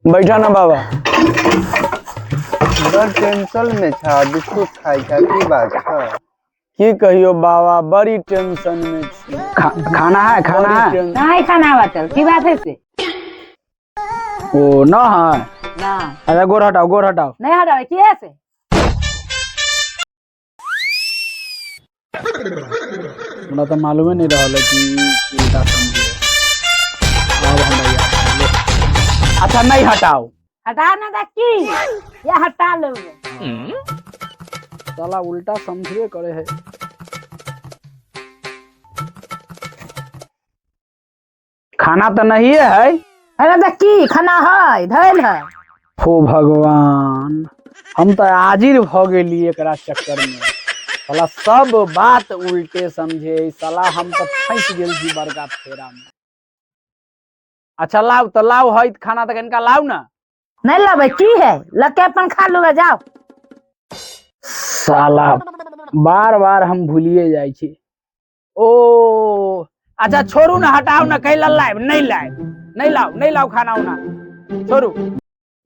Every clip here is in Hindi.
बैठा ना बाबा। बड़ टेंशन में छा, बिस्कुट खाई छा, की बात छा? की कहियो बाबा, बड़ी टेंशन में छी। खाना है नहीं खाना बचल की बात है से? ओ ना है ना अरे गोर हटाओ नहीं हटा की है से? हमरा तो मालूम नहीं रहा कि उल्टा समझे। अब हमरा याद आइले। अच्छा नहीं हटाओ। हटा ना दा की या हटा लो। साला उल्टा समझे करे है। खाना तो नहीं है। अरे दा की खाना है धैल है। हो भगवान, हम तो आजिर भ गेली एकरा चक्कर में। साला सब बात उल्टे समझे। साला हम तो फंस गेल छी बड़का फेरा में। अच्छा लाओ तो लाओ है खाना तो इनका लाओ ना। नहीं लावे की है लके अपन खा लो जाओ। साला बार बार हम भूलिए जाए छी। ओ अच्छा छोड़ू ना, हटाओ ना, कहीं लाइब नहीं लाओ खाना उना छोड़ू।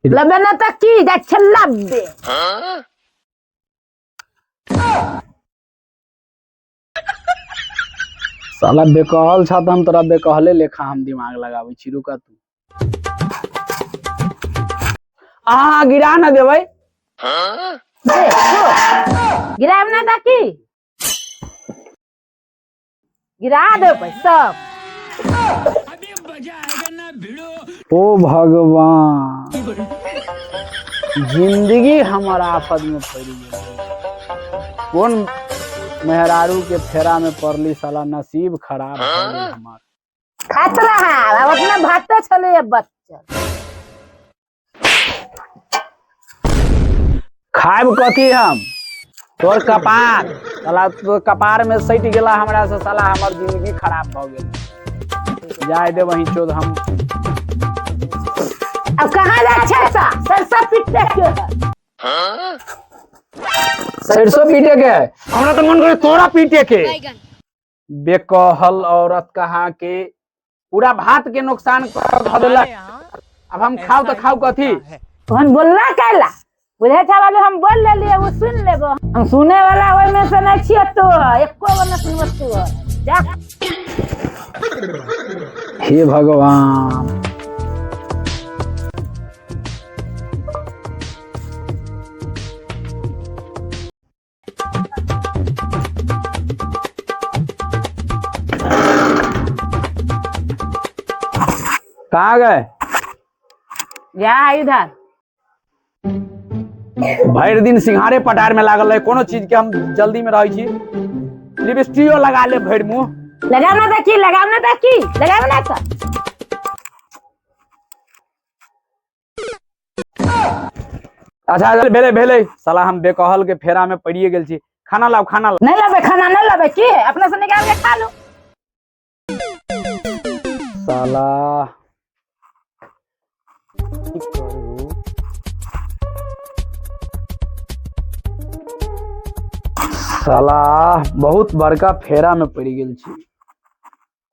लबे ना तक की जा छल्ला बे। साला बेकहल छा तो हम तोरा बेकहले लेखा हम दिमाग लगावे छी। रुका तू गिरा ना देबै। गिराब ना दा की गिरा दो पैसा। ओ भगवान, जिंदगी हमारा आफत में पड़ गई। कौन मेहरारू के फेरा में पड़ली। साला नसीब खराब हो गई हमार। खात रहा अब अपना भाते चले बच्चा। खाएब कथी हम तोर कपार। साला तो कपार में सट गेला हमरा से। साला हमार जिंदगी खराब हो गई। जाए दे वहीं चोद हम। अब कहाँ जा छेसा सरसा पीटे के है। सरसों पीटे के हमरा तो मन करे तोरा पीटे के। बेकहल औरत कहा के पूरा भात के नुकसान कर देलक। अब हम खाओ तो खाओ कथी। हम बोलना कैला बुझे था वाले हम बोल ले लिए वो सुन लेबो। हम सुने वाला ओय में से नहीं छिए तो एको गो न सुनत तो जा। हे भगवान, कहाँ गए? जा इधर भर दिन सिंघारे पटार में लागल है। कोनो चीज के हम जल्दी में रही छी। लिपस्टिको लगा ले भर मुंह। लगाना था की लगाना था की लगाना था। अच्छा भेले साला हम बेकहल के फेरा में पड़िए गेल छी। खाना लाओ नहीं लावे खाना नहीं लावे की है अपने से निकाल के खा लो। साला साला बहुत बड़का फेरा में पड़ गेल छी।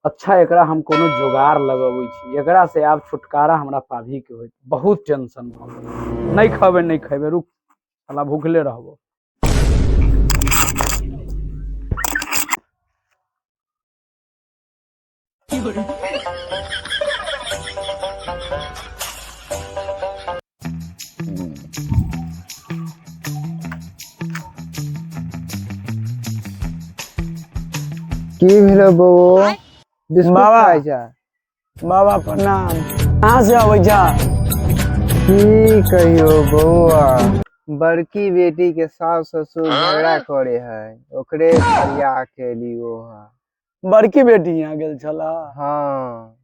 अच्छा एकरा हम कोनो जुगाड़ लगाबै छी। एकरा से आप छुटकारा हमरा पाभी के होइत। बहुत टेंशन भ गेल। नहीं खेबे रुक साला भूखले रहबो। की भेलो बबो? बिस्कुट बाबा। खाई छा? बाबा प्रणाम। कहाँ से आबै छा? की कहियो बउआ, बड़की बेटी के सास ससुर झगड़ा करे है, ओकरे फरिया के लियो है। बड़की बेटी यहाँ गेल छला। हाँ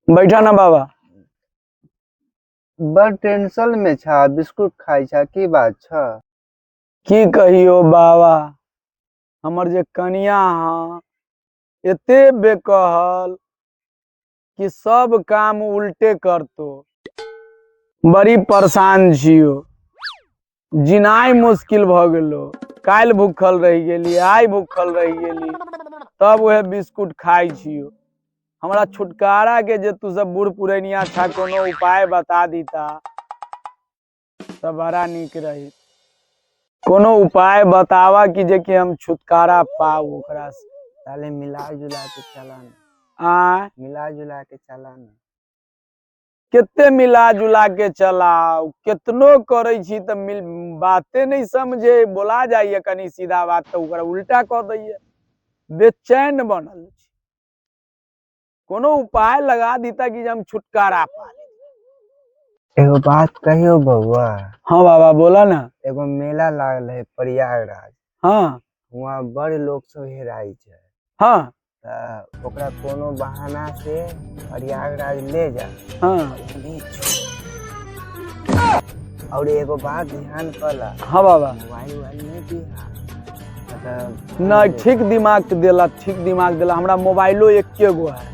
बैठा ना बाबा। बड़ टेंशन में छा, बिस्कुट खाई छा, की बात छा? की कहियो बाबा, हमर जे कनिया हाँ एते बेकहल कि सब काम उल्टे करतो। बड़ी परेशान छियो। जिनाई मुश्किल भ गेलो। काल भूखल रह गेली, आई भूखल रह गेली, तब वह बिस्कुट खाई छियो। हमरा छुटकारा के जे तू सब बूढ़ पुरनिया अच्छा कोनो उपाय बता दीता तो बड़ा निक रही। कोनो उपाय बतावा कि जे कि हम छुटकारा पाऊ ओकरा से। साले मिला जुला के चला ना, मिला जुला के चला ना। कितने मिला जुला के चलाओ, कितनो करे छी तो बाते नहीं समझे, बोला जाइए कनी सीधा बात तो ओकरा उल्टा कह दैये। बेचैन बनल छी। कोनो उपाय लगा दीता कि हम छुटकारा पा ले। एगो बात कहियो बउआ। हाँ बाबा बोला ना। एगो मेला लागल है प्रयागराज। हाँ वहाँ बड़ लोग सब हेराई है। हाँ ओकरा कोनो बहाना से प्रयागराज ले जा। हाँ और एगो बात ध्यान कला। हाँ बाबा। मोबाइल नहीं दिया नहीं, ठीक दिमाग देला, ठीक दिमाग देला। हमरा मोबाइलो एके गो है।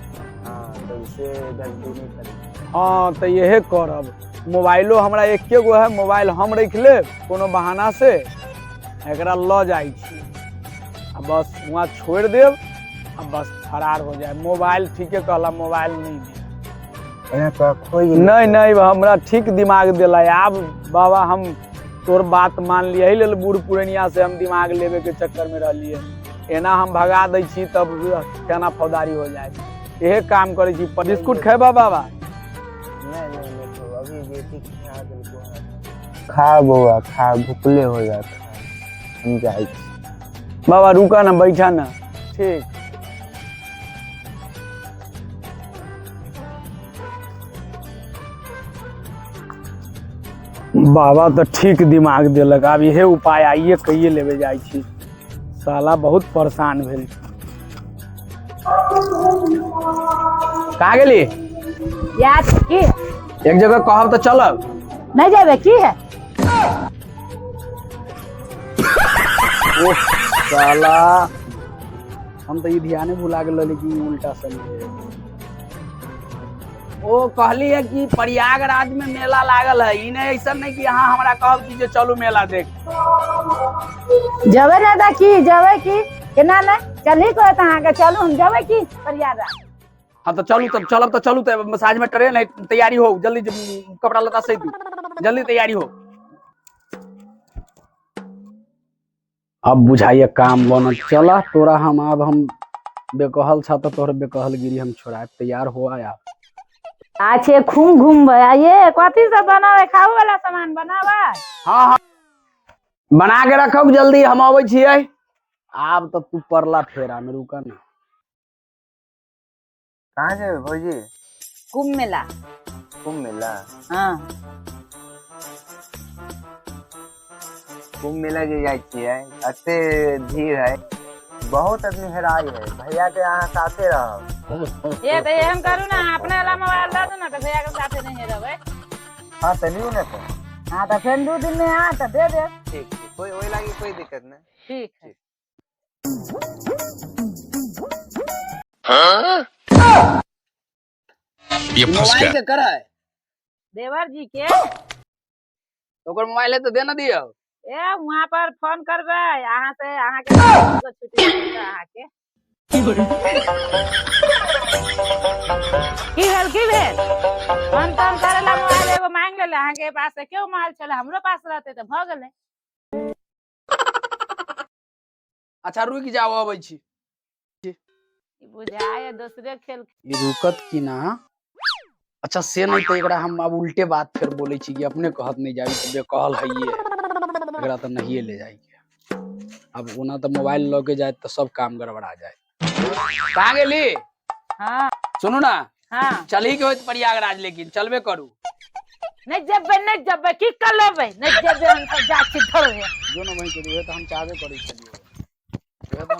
हाँ तो इसे गलती नहीं करी। हाँ तो यही करब, मोबाइलो हमरा एके गो है, मोबाइल हम रख ले कोनो बहाना से एकरा ल जाई छी आ बस वहाँ छोड़ देव आ बस फरार हो जाए। मोबाइल ठीके कहला, मोबाइल नहीं नहीं नहीं हमरा ठीक दिमाग दिला। अब बाबा हम तोर बात मान लिया, ही बूढ़ पुरनिया से हम दिमाग लेवे के चक्कर में रहलिए। एना हम भगा दै छी तब केना फौदारी हो जाए। यही काम करे छी। बिस्कुट खेबा बाबा? नहीं तो अभी बेटी खा देलको। खा बउआ खा, भूखले हो जाता हम जाए। बाबा रुका ना, बैठा ना। ठीक बाबा तो ठीक दिमाग दिलक। अब यह उपाय आइए कहिए लेवे जाई छी। साला बहुत परेशान भेल। कहाँ गेली? याद की एक जगह कहब तो चलब। नहीं जाबे की है? ओ साला हम तो ये ध्यान भुला गए कि उल्टा समझे। ओ कहली है कि प्रयागराज में मेला लागल है। इन्हें ऐसा नहीं कि यहाँ हमरा कहब कि चलू मेला देख। जबे ना दा की जबे की केना नहीं चली को तहां के चलू हम जबे की प्रयागराज। हाँ तो चलू, तब चलब तो चलू। तो मसाज में ट्रेन है, तैयारी हो जल्दी, कपड़ा लता सही तू जल्दी तैयारी हो। अब बुझाइए काम बनत। चला तोरा हम बेकहल छा तो तोहर बेकहल गिरी हम छोड़ाए। तैयार हो आया। अच्छे घूम ये कथी सब बनावे, खाऊ वाला सामान बनावे? हाँ हाँ बना के रखब जल्दी, हम आवे छियै। आब तो तू परला फेरा में, रुका ना। कहाँ जाए भौजी? कुंभ मेला। कुंभ मेला? हाँ कुंभ मेला जे जाए छियै, अते भीड़ है, बहुत आदमी हेराई है। भैया के यहाँ साथे रह। ये तो हम करू ना, अपने वाला मोबाइल दे दो ना तो भैया के साथे नहीं रहबे। हाँ तो लियो ना तो। हाँ तो फिर 2 दिन में आ तो दे दे। ठीक कोई वही लागी, कोई दिक्कत नहीं। ठीक है। ये फंस गया। के करा है देवर जी के तो ओकर मोबाइल है तो देना दियो। ए वहाँ पर फोन करबे, यहाँ से यहाँ के छुट्टी यहाँ के की भेल फोन तोन करेला मोबाइल एगो मांग लेले। अहाँ के पास क्यों मोबाइल चले, हमरो पास रहते तो भ गेले। अच्छा रुक जाओ, अबै छी। बुझाए दूसरे खेल। ये रुकत की ना। अच्छा से नहीं तो एकरा हम अब उल्टे बात फिर बोले छी कि अपने कहत नहीं जाई तो बेकहल है ये एकरा तो नहीं ले जाएगी। अब ओना तो मोबाइल लगे जाए तो सब काम गड़बड़ा जाए। कहाँ गेली? हाँ सुनू ना। हाँ चली के होत प्रयागराज, लेकिन चलबे करू। नहीं जब्बे की कर लेबे, नहीं जब्बे हम सब जा छी धर है। जो ना वहीं के तो हम चाहबे करी चलिए।